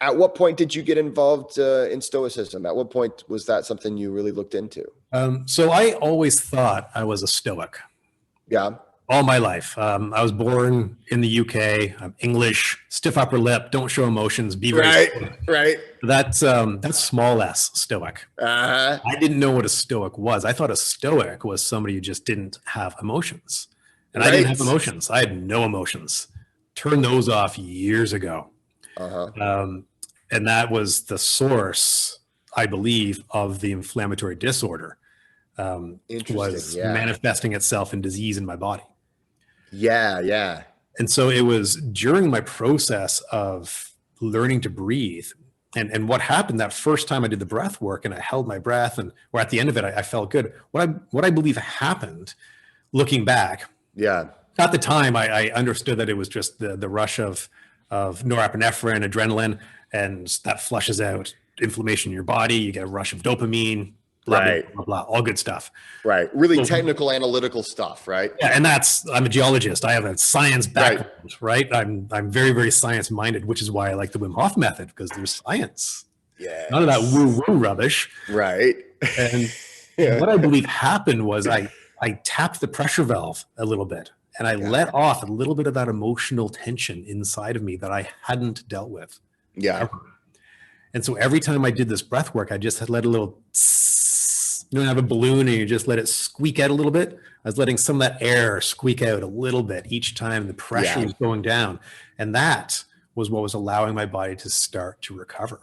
At what point did you get involved in Stoicism? At what point was that something you really looked into? So I always thought I was a Stoic. Yeah. All my life. I was born in the UK. I'm English, stiff upper lip, don't show emotions, be very stoic. Right. That's small s Stoic. Uh-huh. I didn't know what a Stoic was. I thought a Stoic was somebody who just didn't have emotions. And I didn't have emotions. I had no emotions. Turned those off years ago. And that was the source, I believe, of the inflammatory disorder. Was manifesting itself in disease in my body. Yeah. And so it was during my process of learning to breathe. And what happened that first time I did the breath work and I held my breath, and or at the end of it, I felt good. What I believe happened, looking back, at the time, I understood that it was just the rush of norepinephrine, adrenaline, and that flushes out inflammation in your body. You get a rush of dopamine, blah, blah, blah, all good stuff. Right. Really technical, analytical stuff, right? Yeah, and I'm a geologist. I have a science background, right? I'm very, very science minded, which is why I like the Wim Hof method, because there's science. Yeah. None of that woo-woo rubbish. Right. And what I believe happened was I tapped the pressure valve a little bit, and I let off a little bit of that emotional tension inside of me that I hadn't dealt with. Yeah. Ever. And so every time I did this breath work, I just had let a little, you don't have a balloon and you just let it squeak out a little bit. I was letting some of that air squeak out a little bit each time the pressure was going down. And that was what was allowing my body to start to recover.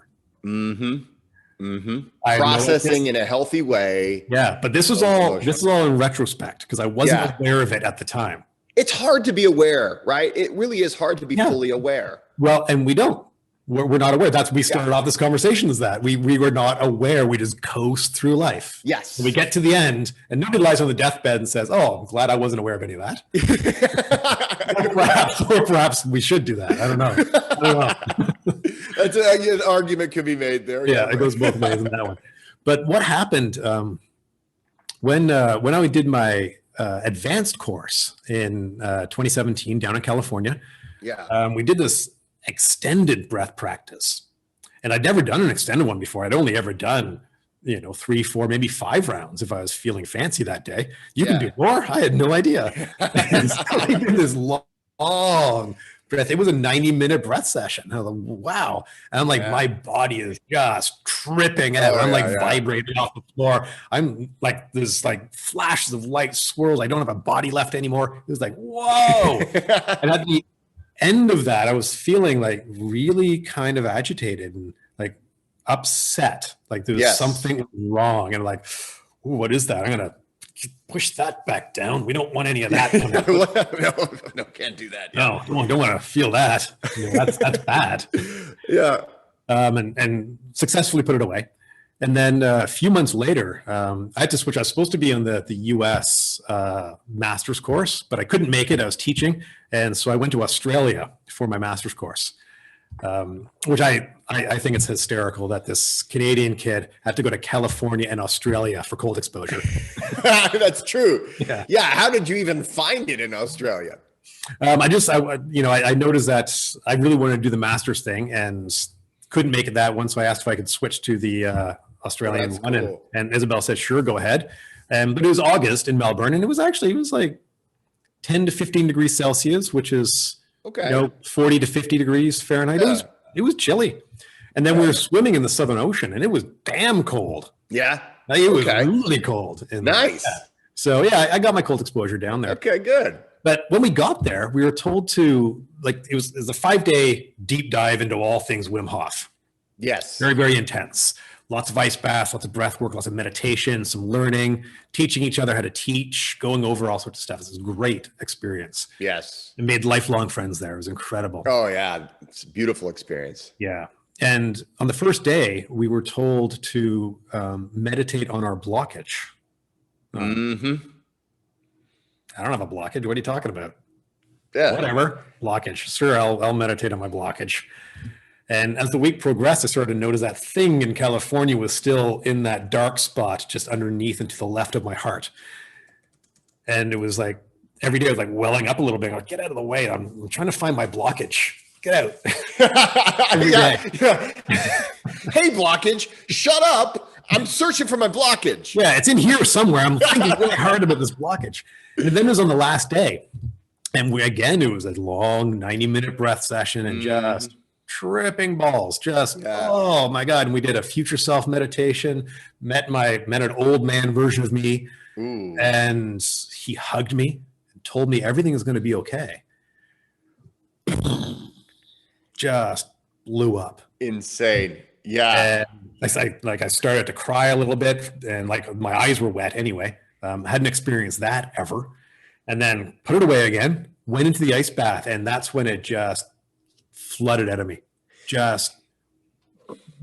Processing in a healthy way. Yeah. But this was all in retrospect, because I wasn't aware of it at the time. It's hard to be aware, right? It really is hard to be fully aware. Well, and we don't. We're not aware. We started off this conversation as that. We were not aware. We just coast through life. Yes. And we get to the end, and nobody lies on the deathbed and says, "Oh, I'm glad I wasn't aware of any of that." or perhaps we should do that. I don't know. That's an argument could be made there. Yeah, it goes both ways in that one. But what happened when I did my advanced course in 2017 down in California? Yeah. We did this extended breath practice, and I'd never done an extended one before. I'd only ever done 3, 4, maybe 5 rounds if I was feeling fancy that day. You can do more. I had no idea. So I did this long breath. It was a 90-minute breath session. I was like, wow. And I'm like, my body is just tripping out. I'm vibrating off the floor. I'm like, there's like flashes of light, swirls. I don't have a body left anymore. It was like, whoa. And at the end of that, I was feeling like really kind of agitated and like upset, like there was something wrong, and like, ooh, what is that? I'm gonna push that back down. We don't want any of that. No, can't do that. No, don't want to feel that. That's bad. Yeah. And successfully put it away. And then a few months later, I had to switch. I was supposed to be on the US master's course, but I couldn't make it. I was teaching. And so I went to Australia for my master's course, which I think it's hysterical that this Canadian kid had to go to California and Australia for cold exposure. That's true. Yeah. How did you even find it in Australia? I noticed that I really wanted to do the master's thing and couldn't make it that one. So I asked if I could switch to the Australian one. Cool. And Isabel said, sure, go ahead. But it was August in Melbourne, and it was like 10 to 15 degrees Celsius, which is 40 to 50 degrees Fahrenheit. It was chilly. And then we were swimming in the Southern Ocean, and it was damn cold. Yeah. It was really cold. Nice. So yeah, I got my cold exposure down there. Okay, good. But when we got there, we were told to, it was a 5-day deep dive into all things Wim Hof. Yes. Very, very intense. Lots of ice baths, lots of breath work, lots of meditation, some learning, teaching each other how to teach, going over all sorts of stuff. It was a great experience. Yes. And made lifelong friends there. It was incredible. Oh, yeah. It's a beautiful experience. Yeah. And on the first day, we were told to meditate on our blockage. I don't have a blockage. What are you talking about? Yeah. Whatever. Blockage. Sure, I'll meditate on my blockage. And as the week progressed, I started to notice that thing in California was still in that dark spot just underneath and to the left of my heart. And it was like, every day I was like welling up a little bit. Like, get out of the way. I'm trying to find my blockage. get out. Yeah. Hey, blockage, shut up. I'm searching for my blockage. Yeah, it's in here somewhere. I'm thinking really hard about this blockage. And then it was on the last day. And it was a long 90-minute breath session and just tripping balls. Oh my God. And we did a future self meditation, met an old man version of me. Ooh. And he hugged me and told me everything is going to be okay. Just blew up. Insane. Yeah. And I started to cry a little bit, and like my eyes were wet anyway. Hadn't experienced that ever. And then put it away again, went into the ice bath, and that's when it just flooded out of me. Just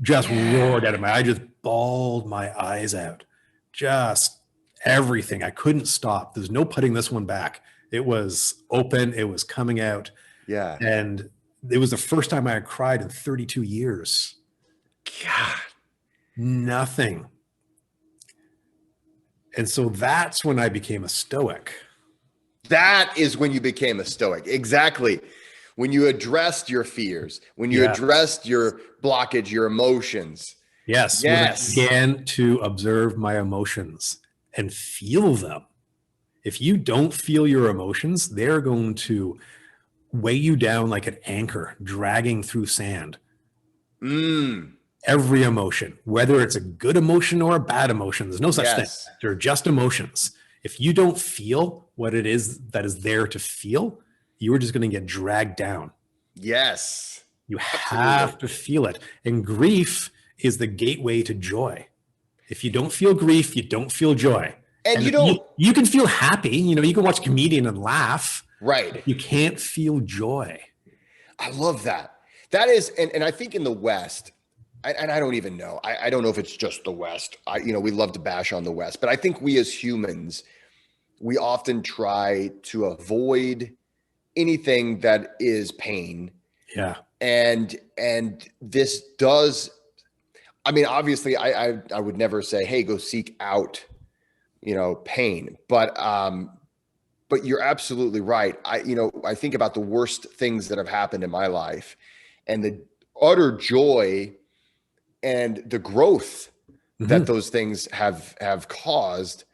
roared out of me. I just bawled my eyes out. Just everything. I couldn't stop. There's no putting this one back. It was open. It was coming out. Yeah. And it was the first time I had cried in 32 years. God. Nothing. And so that's when I became a Stoic. That is when you became a Stoic. Exactly. When you addressed your fears, when you addressed your blockage, your emotions. Yes. When I began to observe my emotions and feel them. If you don't feel your emotions, they're going to weigh you down like an anchor dragging through sand. Every emotion, whether it's a good emotion or a bad emotion, there's no such thing. They're just emotions. If you don't feel what it is that is there to feel, you're just going to get dragged down. Yes. You have to feel it. And grief is the gateway to joy. If you don't feel grief, you don't feel joy. And you can feel happy. You can watch a comedian and laugh. Right. You can't feel joy. I love that. That is, and I think in the West, and I don't even know. I don't know if it's just the West. We love to bash on the West, but I think we as humans, we often try to avoid anything that is pain. Yeah. And this does, obviously I would never say, hey, go seek out, pain, but you're absolutely right. I think about the worst things that have happened in my life and the utter joy and the growth that those things have caused.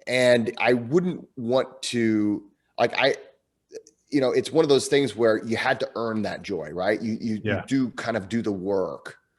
And I wouldn't want to, it's one of those things where you had to earn that joy, right? You do kind of do the work.